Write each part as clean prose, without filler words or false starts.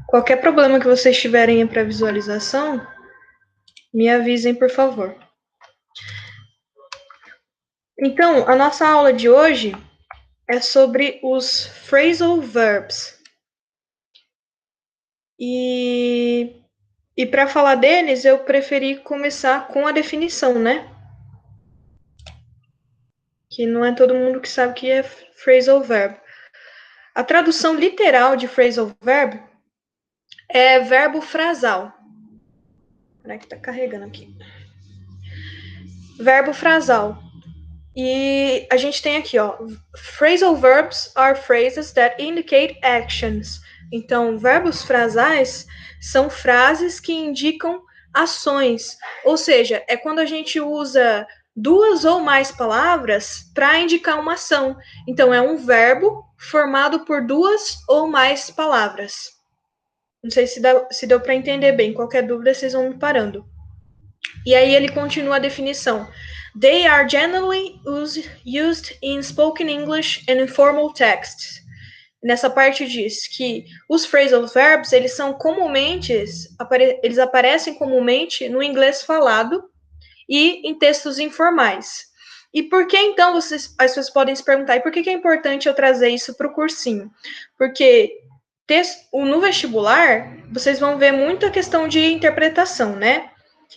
Qualquer problema que vocês tiverem para visualização, me avisem, por favor. Então, a nossa aula de hoje é sobre os phrasal verbs. E para falar deles, eu preferi começar com a definição, né? Que não é todo mundo que sabe o que é phrasal verb. A tradução literal de phrasal verb é verbo frasal. Peraí que tá carregando aqui. Verbo frasal. E a gente tem aqui, ó, phrasal verbs are phrases that indicate actions. Então, verbos frasais são frases que indicam ações. Ou seja, é quando a gente usa duas ou mais palavras para indicar uma ação. Então, é um verbo formado por duas ou mais palavras. Não sei se deu para entender bem. Qualquer dúvida, vocês vão me parando. E aí ele continua a definição. They are generally used in spoken English and informal texts. Nessa parte diz que os phrasal verbs, eles aparecem comumente no inglês falado e em textos informais. E por que então as pessoas podem se perguntar, e por que é importante eu trazer isso para o cursinho? Porque no vestibular, vocês vão ver muita questão de interpretação, né?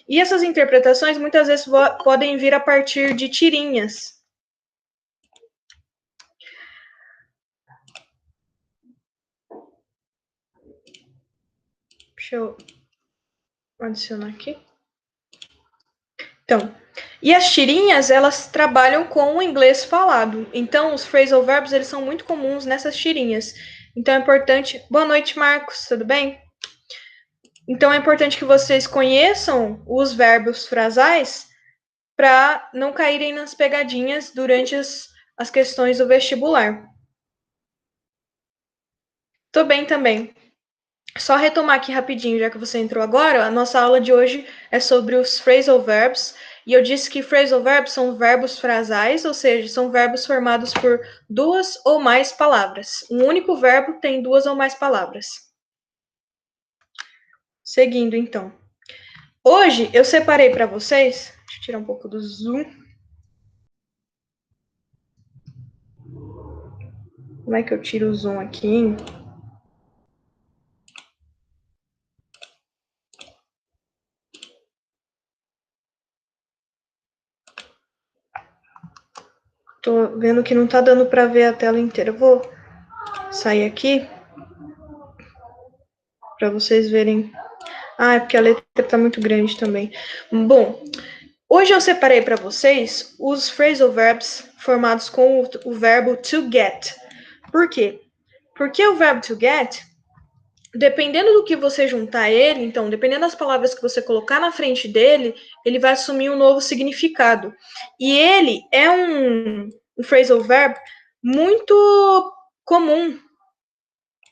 E essas interpretações muitas vezes podem vir a partir de tirinhas. Deixa eu adicionar aqui. Então, e as tirinhas, elas trabalham com o inglês falado. Então, os phrasal verbs, eles são muito comuns nessas tirinhas. Então, é importante... Boa noite, Marcos, tudo bem? Então, é importante que vocês conheçam os verbos frasais para não caírem nas pegadinhas durante as questões do vestibular. Tô bem também. Só retomar aqui rapidinho, já que você entrou agora, a nossa aula de hoje é sobre os phrasal verbs, e eu disse que phrasal verbs são verbos frasais, ou seja, são verbos formados por duas ou mais palavras. Um único verbo tem duas ou mais palavras. Seguindo, então. Hoje eu separei para vocês, deixa eu tirar um pouco do zoom. Como é que eu tiro o zoom aqui, hein? Tô vendo que não tá dando para ver a tela inteira. Eu vou sair aqui para vocês verem. Ah, é porque a letra tá muito grande também. Bom, hoje eu separei para vocês os phrasal verbs formados com o verbo to get. Por quê? Porque o verbo to get, dependendo do que você juntar ele, então, dependendo das palavras que você colocar na frente dele, ele vai assumir um novo significado. E ele é um phrasal verb muito comum.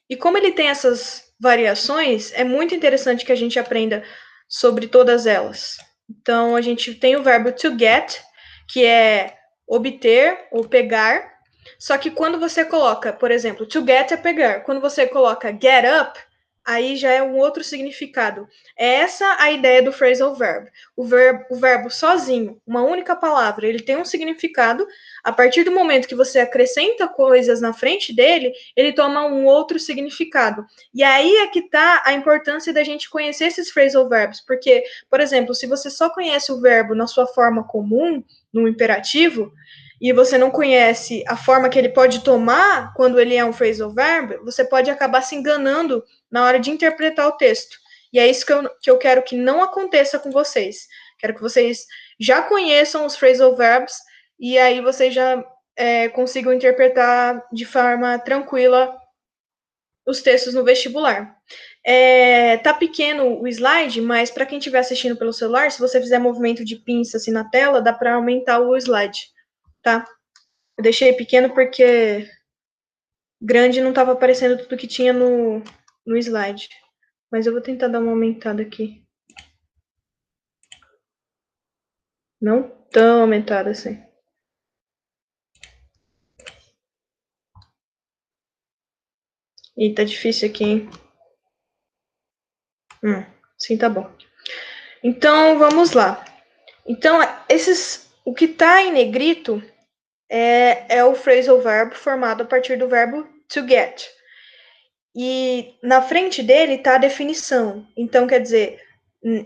E como ele tem essas variações, é muito interessante que a gente aprenda sobre todas elas. Então, a gente tem o verbo to get, que é obter ou pegar. Só que quando você coloca, por exemplo, to get é pegar. Quando você coloca get up, aí já é um outro significado. É essa a ideia do phrasal verb. O verbo sozinho, uma única palavra, ele tem um significado. A partir do momento que você acrescenta coisas na frente dele, ele toma um outro significado. E aí é que está a importância da gente conhecer esses phrasal verbs, porque, por exemplo, se você só conhece o verbo na sua forma comum, no imperativo, e você não conhece a forma que ele pode tomar quando ele é um phrasal verb, você pode acabar se enganando na hora de interpretar o texto. E é isso que eu quero que não aconteça com vocês. Quero que vocês já conheçam os phrasal verbs e aí vocês já consigam interpretar de forma tranquila os textos no vestibular. Tá pequeno o slide, mas para quem estiver assistindo pelo celular, se você fizer movimento de pinça assim na tela, dá para aumentar o slide, tá? Eu deixei pequeno porque grande não estava aparecendo tudo que tinha no slide. Mas eu vou tentar dar uma aumentada aqui. Não tão aumentada assim. Ih, tá difícil aqui, hein? Sim, tá bom. Então, vamos lá. Então, o que está em negrito é o phrasal verb formado a partir do verbo to get. E na frente dele está a definição. Então, quer dizer,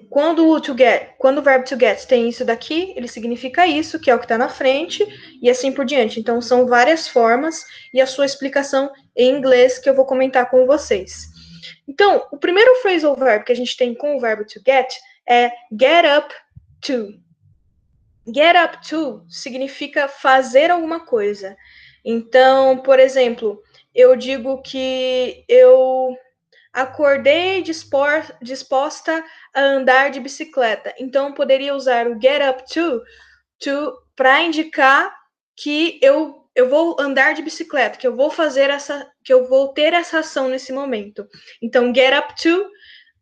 quando o verbo to get tem isso daqui, ele significa isso, que é o que está na frente, e assim por diante. Então, são várias formas e a sua explicação em inglês que eu vou comentar com vocês. Então, o primeiro phrasal verb que a gente tem com o verbo to get é get up to. Get up to significa fazer alguma coisa. Então, por exemplo, eu digo que eu acordei disposta a andar de bicicleta. Então, eu poderia usar o get up to para indicar que eu vou andar de bicicleta, que eu vou que eu vou ter essa ação nesse momento. Então, get up to,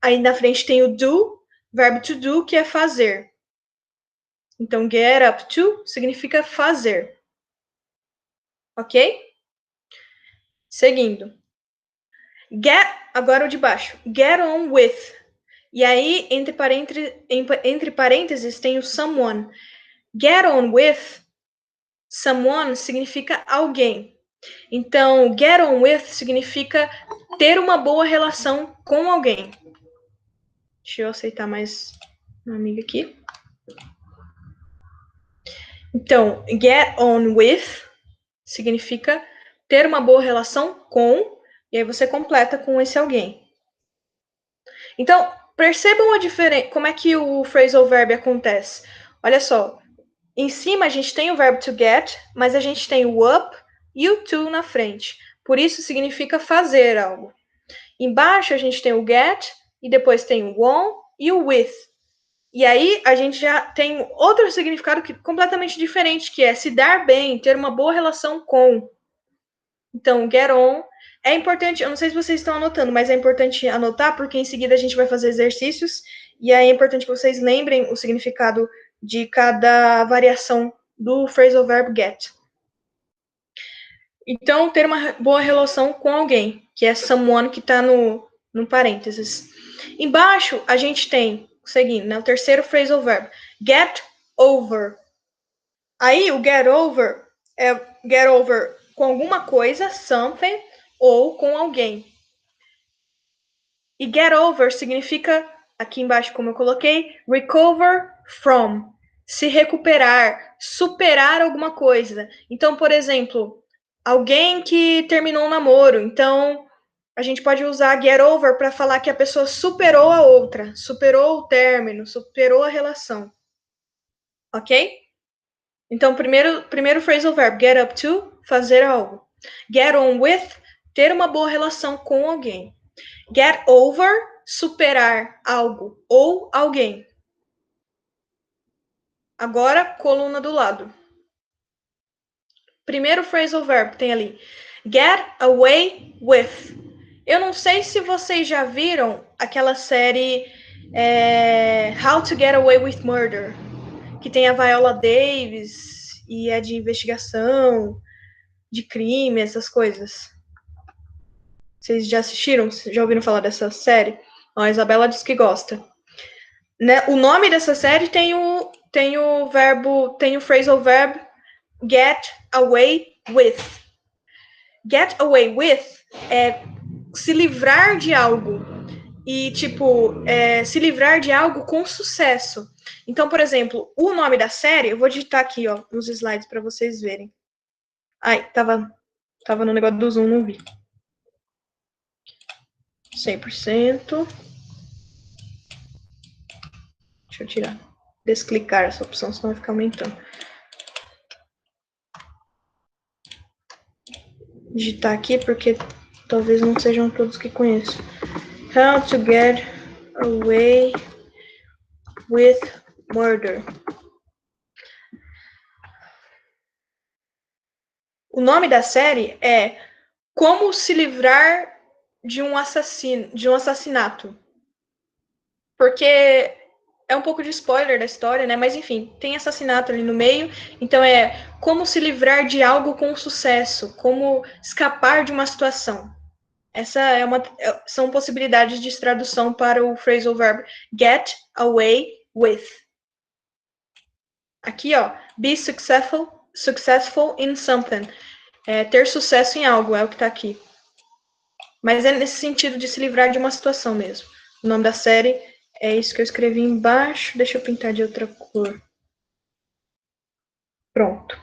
aí na frente tem o do, verbo to do, que é fazer. Então, get up to significa fazer. Ok? Seguindo. Agora o de baixo. Get on with. E aí, entre parênteses, tem o someone. Get on with someone significa alguém. Então, get on with significa ter uma boa relação com alguém. Deixa eu aceitar mais uma amiga aqui. Então, get on with significa ter uma boa relação com, e aí você completa com esse alguém. Então, percebam a diferença, como é que o phrasal verb acontece. Olha só, em cima a gente tem o verbo to get, mas a gente tem o up e o to na frente. Por isso significa fazer algo. Embaixo a gente tem o get, e depois tem o on e o with. E aí a gente já tem outro significado completamente diferente, que é se dar bem, ter uma boa relação com. Então, get on. É importante, eu não sei se vocês estão anotando, mas é importante anotar, porque em seguida a gente vai fazer exercícios, e aí é importante que vocês lembrem o significado de cada variação do phrasal verb get. Então, ter uma boa relação com alguém, que é someone que está no parênteses. Embaixo, a gente tem, seguindo, né, o terceiro phrasal verb, get over. Aí, o get over é get over com alguma coisa, something, ou com alguém. E get over significa, aqui embaixo como eu coloquei, recover from, se recuperar, superar alguma coisa. Então, por exemplo, alguém que terminou um namoro, então a gente pode usar get over para falar que a pessoa superou a outra, superou o término, superou a relação. Ok? Então, primeiro phrasal verb, get up to, fazer algo. Get on with, ter uma boa relação com alguém. Get over, superar algo ou alguém. Agora, coluna do lado. Primeiro phrasal verb tem ali. Get away with. Eu não sei se vocês já viram aquela série How to Get Away with Murder, que tem a Viola Davis e é de investigação, de crime, essas coisas. Vocês já assistiram? Já ouviram falar dessa série? A Isabela diz que gosta. Né? O nome dessa série tem o phrasal verb get away with. Get away with é se livrar de algo. E, se livrar de algo com sucesso. Então, por exemplo, o nome da série, eu vou digitar aqui, ó, nos slides para vocês verem. Ai, tava no negócio do Zoom, não vi. 100%. Deixa eu tirar. Desclicar essa opção, senão vai ficar aumentando. Digitar aqui, porque talvez não sejam todos que conheço. How to Get Away with Murder. O nome da série é Como se livrar de um assassinato. Porque é um pouco de spoiler da história, né? Mas enfim, tem assassinato ali no meio. Então é como se livrar de algo com sucesso, como escapar de uma situação. São possibilidades de tradução para o phrasal verb get away with. Aqui, ó, be successful in something. Ter sucesso em algo, é o que tá aqui. Mas é nesse sentido de se livrar de uma situação mesmo. O nome da série é isso que eu escrevi embaixo. Deixa eu pintar de outra cor. Pronto.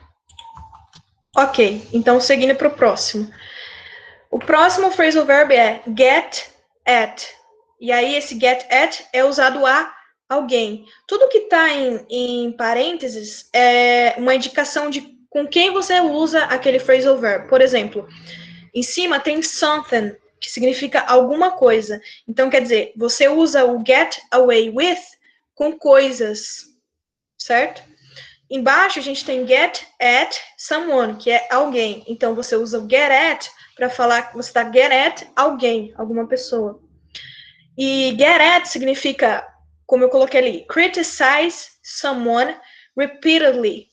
Ok, então seguindo para o próximo. O próximo phrasal verb é get at. E aí esse get at é usado a alguém. Tudo que está em parênteses é uma indicação de com quem você usa aquele phrasal verb. Por exemplo, em cima tem something, que significa alguma coisa. Então, quer dizer, você usa o get away with com coisas, certo? Embaixo a gente tem get at someone, que é alguém. Então, você usa o get at para falar que você está get at alguém, alguma pessoa. E get at significa, como eu coloquei ali, criticize someone repeatedly.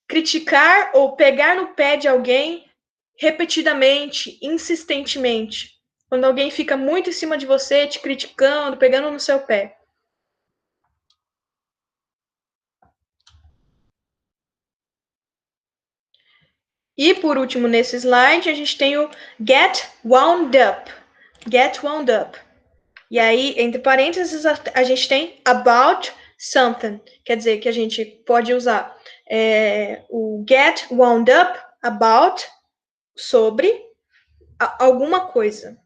Criticar ou pegar no pé de alguém repetidamente, insistentemente. Quando alguém fica muito em cima de você, te criticando, pegando no seu pé. E por último, nesse slide, a gente tem o get wound up. Get wound up. E aí, entre parênteses, a gente tem about something. Quer dizer, que a gente pode usar o get wound up about, sobre alguma coisa.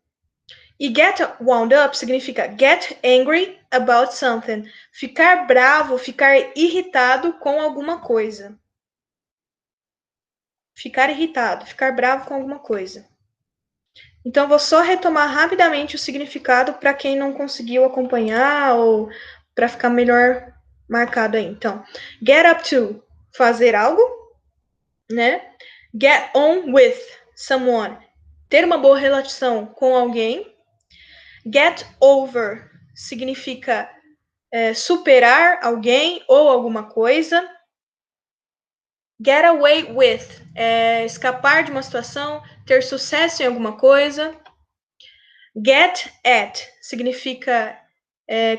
E get wound up significa get angry about something. Ficar bravo, ficar irritado com alguma coisa. Ficar irritado, ficar bravo com alguma coisa. Então, vou só retomar rapidamente o significado para quem não conseguiu acompanhar ou para ficar melhor marcado aí. Então, get up to, fazer algo, né? Get on with someone, ter uma boa relação com alguém. Get over significa superar alguém ou alguma coisa. Get away with, escapar de uma situação, ter sucesso em alguma coisa. Get at significa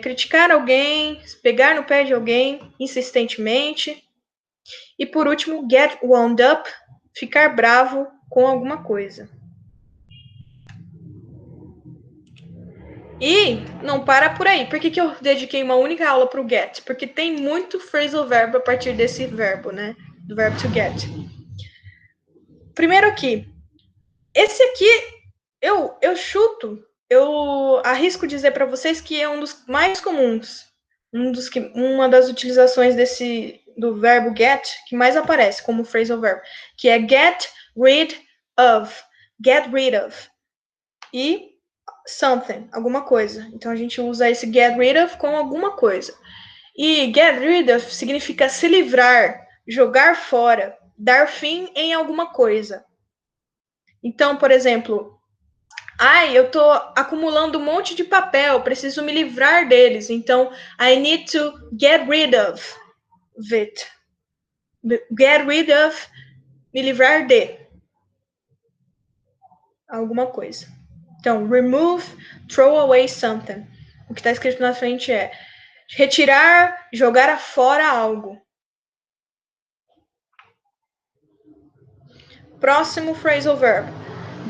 criticar alguém, pegar no pé de alguém insistentemente. E por último, get wound up, ficar bravo com alguma coisa. E não para por aí. Por que eu dediquei uma única aula para o get? Porque tem muito phrasal verb a partir desse verbo, né? Do verbo to get. Primeiro aqui. Esse aqui, eu chuto, eu arrisco dizer para vocês que é um dos mais comuns. Uma das utilizações do verbo get que mais aparece como phrasal verb, que é get rid of. Get rid of. E something, alguma coisa. Então a gente usa esse get rid of com alguma coisa. E get rid of significa se livrar, jogar fora, dar fim em alguma coisa. Então, por exemplo, eu tô acumulando um monte de papel, preciso me livrar deles. Então, I need to get rid of it. Get rid of, me livrar de alguma coisa. Então, remove, throw away something. O que está escrito na frente é retirar, jogar fora algo. Próximo phrasal verb.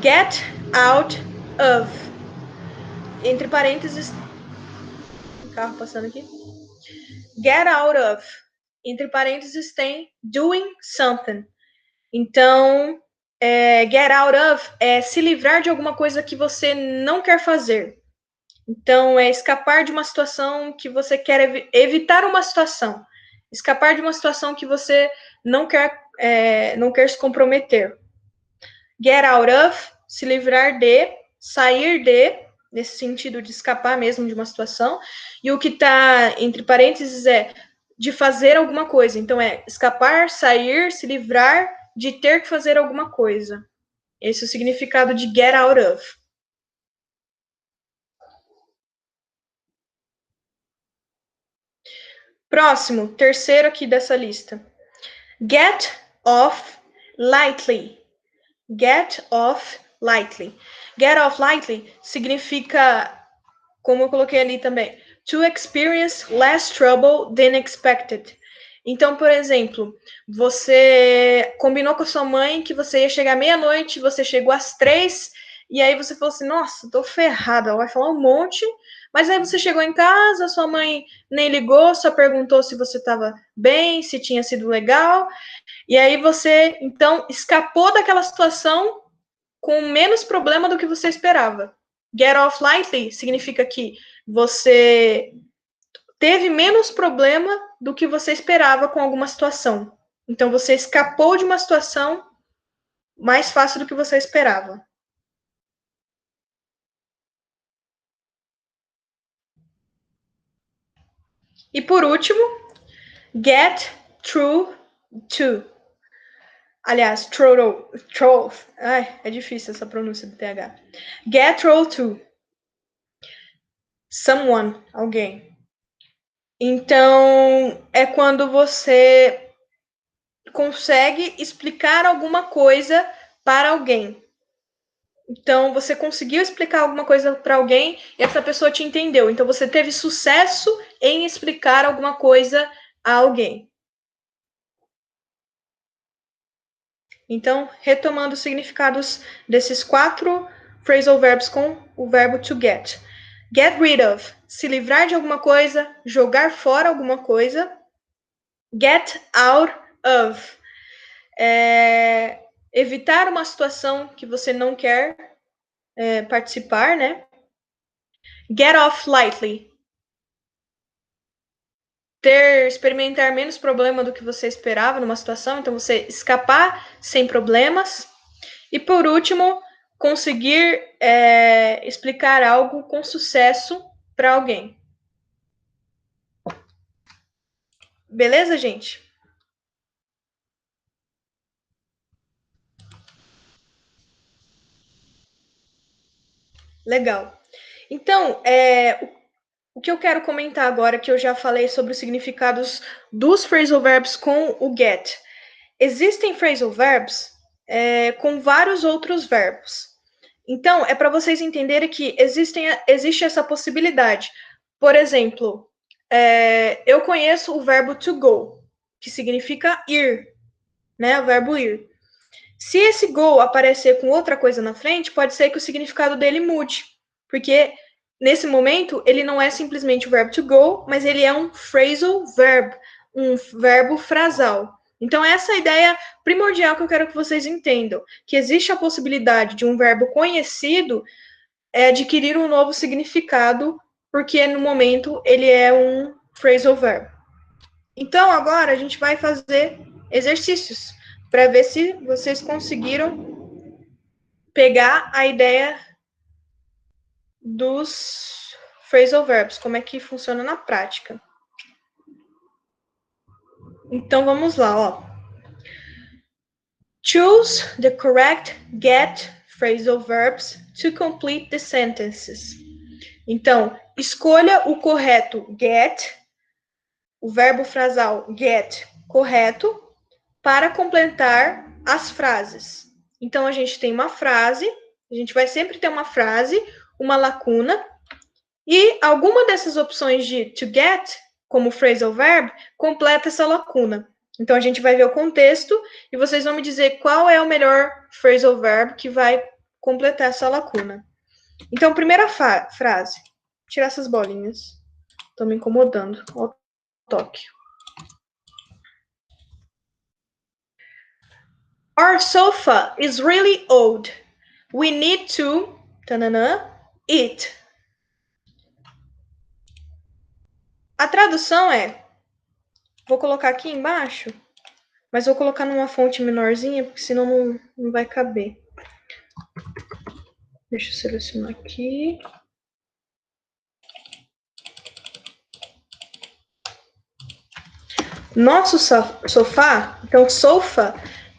Get out of. Entre parênteses. Um carro passando aqui. Get out of. Entre parênteses tem doing something. Então, get out of é se livrar de alguma coisa que você não quer fazer. Então, é escapar de uma situação que você quer evitar uma situação. Escapar de uma situação que você não quer se comprometer. Get out of, se livrar de, sair de, nesse sentido de escapar mesmo de uma situação. E o que está entre parênteses é de fazer alguma coisa. Então, é escapar, sair, se livrar de ter que fazer alguma coisa. Esse é o significado de get out of. Próximo, terceiro aqui dessa lista. Get off lightly. Get off lightly. Get off lightly significa, como eu coloquei ali também, to experience less trouble than expected. Então, por exemplo, você combinou com a sua mãe que você ia chegar meia-noite, você chegou às 3, e aí você falou assim, nossa, tô ferrada, ela vai falar um monte, mas aí você chegou em casa, sua mãe nem ligou, só perguntou se você estava bem, se tinha sido legal, e aí você, então, escapou daquela situação com menos problema do que você esperava. Get off lightly significa que você teve menos problema do que você esperava com alguma situação. Então, você escapou de uma situação mais fácil do que você esperava. E por último, get through to. Aliás, through. Ai, é difícil essa pronúncia do TH. Get through to. Someone, alguém. Então, é quando você consegue explicar alguma coisa para alguém. Então, você conseguiu explicar alguma coisa para alguém e essa pessoa te entendeu. Então, você teve sucesso em explicar alguma coisa a alguém. Então, retomando os significados desses 4 phrasal verbs com o verbo to get. Get rid of, se livrar de alguma coisa, jogar fora alguma coisa. Get out of, evitar uma situação que você não quer participar, né? Get off lightly, experimentar menos problema do que você esperava numa situação, então você escapar sem problemas. E por último, conseguir explicar algo com sucesso para alguém. Beleza, gente? Legal. Então, o que eu quero comentar agora, que eu já falei sobre os significados dos phrasal verbs com o get. Existem phrasal verbs com vários outros verbos. Então, é para vocês entenderem que existe essa possibilidade. Por exemplo, eu conheço o verbo to go, que significa ir, né? O verbo ir. Se esse go aparecer com outra coisa na frente, pode ser que o significado dele mude, porque nesse momento ele não é simplesmente o verbo to go, mas ele é um phrasal verb, um verbo frasal. Então, essa é a ideia primordial que eu quero que vocês entendam, que existe a possibilidade de um verbo conhecido adquirir um novo significado, porque no momento ele é um phrasal verb. Então, agora a gente vai fazer exercícios para ver se vocês conseguiram pegar a ideia dos phrasal verbs, como é que funciona na prática. Então, vamos lá, ó. Choose the correct get phrasal verbs to complete the sentences. Então, escolha o correto get, o verbo frasal get correto, para completar as frases. Então, a gente tem uma frase, a gente vai sempre ter uma frase, uma lacuna, e alguma dessas opções de to get, como phrasal verb, completa essa lacuna. Então, a gente vai ver o contexto e vocês vão me dizer qual é o melhor phrasal verb que vai completar essa lacuna. Então, primeira frase. Tirar essas bolinhas. Estão me incomodando. Olha o toque. Our sofa is really old. We need to eat. A tradução é, vou colocar aqui embaixo, mas vou colocar numa fonte menorzinha, porque senão não vai caber. Deixa eu selecionar aqui. Nosso sofá, então sofa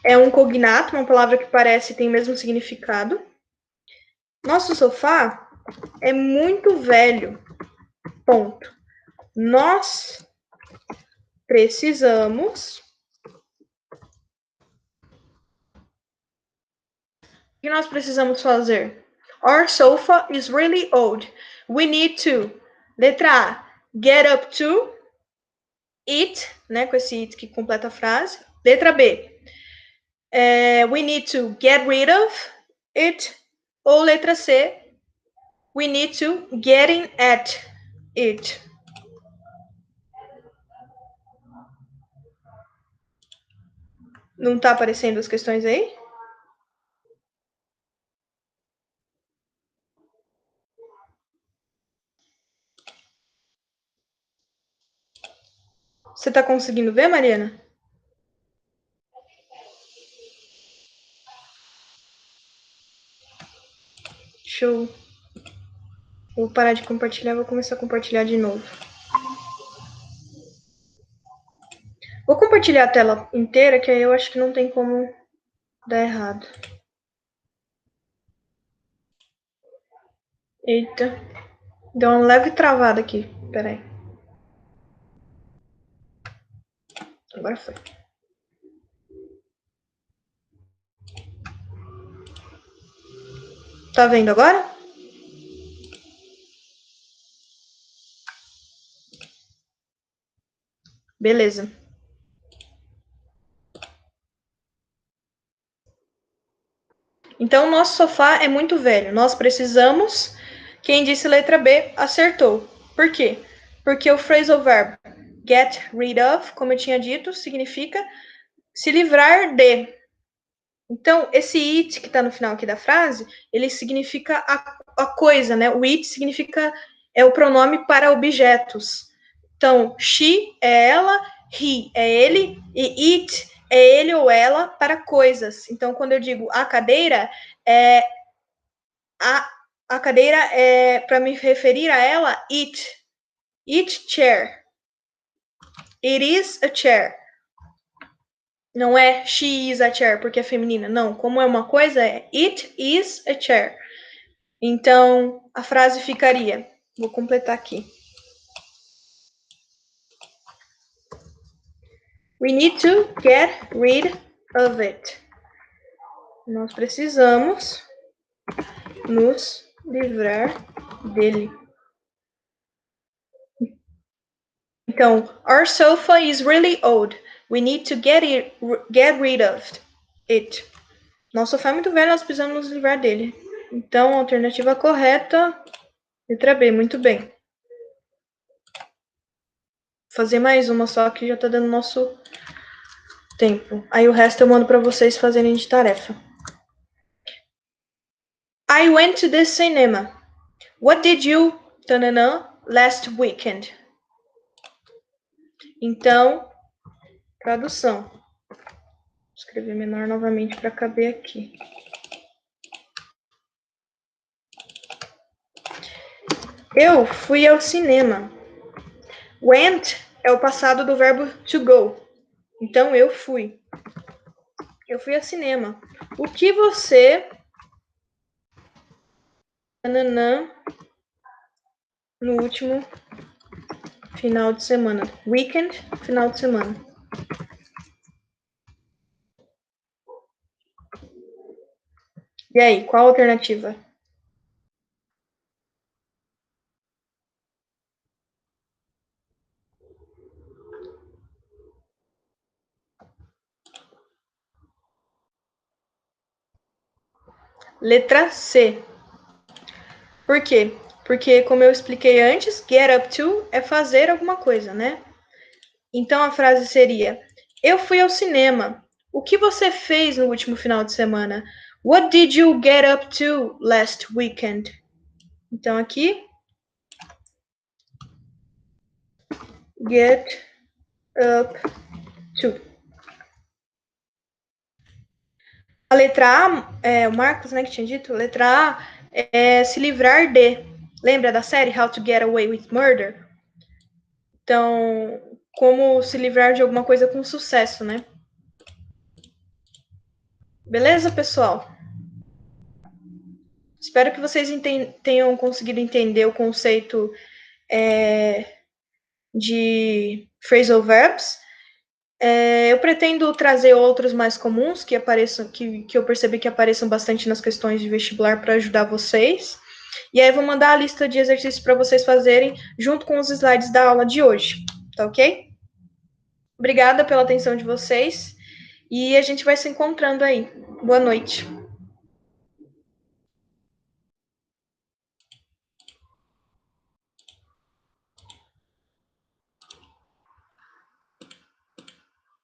é um cognato, uma palavra que parece tem o mesmo significado. Nosso sofá é muito velho. Ponto. Nós precisamos. O que nós precisamos fazer? Our sofa is really old. We need to. Letra A. Get up to. It, né? Com esse it que completa a frase. Letra B. We need to get rid of it. Ou letra C. We need to getting at it. Não tá aparecendo as questões aí? Você tá conseguindo ver, Mariana? Deixa eu... Vou parar de compartilhar, vou começar a compartilhar de novo. Vou compartilhar a tela inteira, que aí eu acho que não tem como dar errado. Eita. Deu uma leve travada aqui. Pera aí. Agora foi. Tá vendo agora? Beleza. Então, nosso sofá é muito velho. Nós precisamos... Quem disse letra B acertou. Por quê? Porque o phrasal verb get rid of, como eu tinha dito, significa se livrar de. Então, esse it que está no final aqui da frase, ele significa a coisa, né? O it significa, é o pronome para objetos. Então, she é ela, he é ele, e it é ele ou ela para coisas. Então, quando eu digo a cadeira, a cadeira é para me referir a ela, it chair. It is a chair. Não é she is a chair, porque é feminina. Não, como é uma coisa, é it is a chair. Então, a frase ficaria... Vou completar aqui. We need to get rid of it. Nós precisamos nos livrar dele. Então, our sofa is really old. We need to get rid of it. Nosso sofá é muito velho, nós precisamos nos livrar dele. Então, a alternativa correta, letra B, muito bem. Vou fazer mais uma só que já tá dando nosso tempo. Aí o resto eu mando para vocês fazerem de tarefa. I went to the cinema. What did you last weekend? Então, tradução. Vou escrever menor novamente para caber aqui. Eu fui ao cinema. Went é o passado do verbo to go. Então, eu fui. Eu fui ao cinema. O que você... no último final de semana. Weekend, final de semana. E aí, qual a alternativa? Letra C. Por quê? Porque, como eu expliquei antes, get up to é fazer alguma coisa, né? Então, a frase seria: eu fui ao cinema. O que você fez no último final de semana? What did you get up to last weekend? Então, aqui, get up to. A letra A, o Marcos, né, que tinha dito, a letra A é se livrar de. Lembra da série How to Get Away with Murder? Então, como se livrar de alguma coisa com sucesso, né? Beleza, pessoal? Espero que vocês tenham conseguido entender o conceito de phrasal verbs. Eu pretendo trazer outros mais comuns que apareçam, que eu percebi que apareçam bastante nas questões de vestibular para ajudar vocês. E aí eu vou mandar a lista de exercícios para vocês fazerem junto com os slides da aula de hoje, tá ok? Obrigada pela atenção de vocês e a gente vai se encontrando aí. Boa noite.